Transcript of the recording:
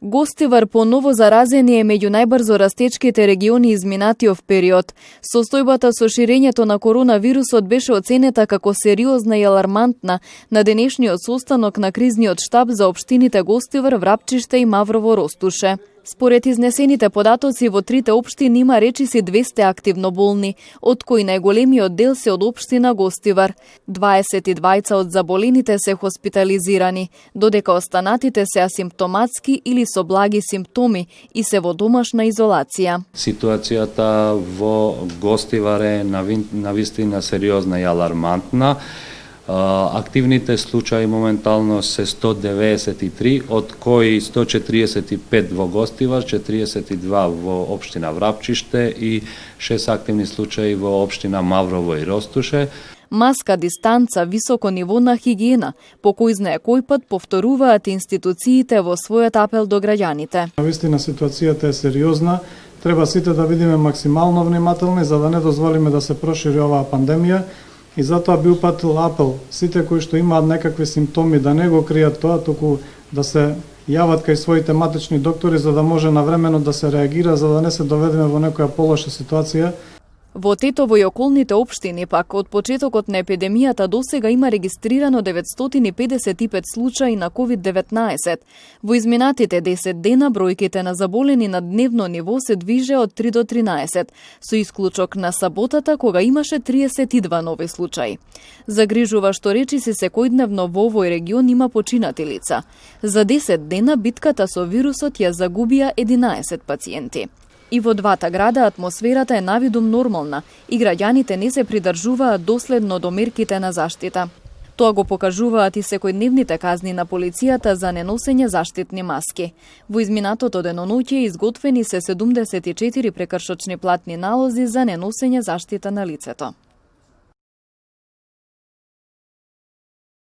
Гостивар по ново заразени е меѓу најбрзо растечките региони изминатиот период. Состојбата со ширењето на коронавирусот беше оценета како сериозна и алармантна на денешниот состанок на кризниот штаб за општините Гостивар, Врапчиште и Маврово Ростуше. Според изнесените податоци, во трите општини има речиси 200 активно болни, од кои најголемиот дел се од општина Гостивар. 22 од заболените се хоспитализирани, додека останатите се асимптоматски или со благи симптоми и се во домашна изолација. Ситуацијата во Гостивар е навистина сериозна и алармантна. Активните случаи моментално се 193, од кои 145 во Гостивар, 42 во општина Врапчиште и 6 активни случаи во општина Маврово и Ростуше. Маска, дистанца, високо ниво на хигиена, по кој знае кој пат повторуваат институциите во својот апел до граѓаните. Навистина ситуацијата е сериозна, треба сите да бидеме максимално внимателни за да не дозволиме да се прошири оваа пандемија. И затоа би упатил апел сите кои што имаат некакви симптоми да не го кријат тоа, туку да се јават кај своите матични доктори за да може навремено да се реагира, за да не се доведеме во некоја полоша ситуација. Во Тетово и околните општини пак од почетокот на епидемијата досега има регистрирано 955 случаи на COVID-19. Во изминатите 10 дена бројките на заболени на дневно ниво се движе од 3 до 13, со исклучок на саботата кога имаше 32 нови случаи. Загрижува што речиси секојдневно во овој регион има починати лица. За 10 дена битката со вирусот ја загубија 11 пациенти. И во двата града атмосферата е навидум нормална и граѓаните не се придржуваат доследно до мерките на заштита. Тоа го покажуваат и секојдневните казни на полицијата за неносење заштитни маски. Во изминатото деноноќе изготвени се 74 прекршочни платни налози за неносење заштита на лицето.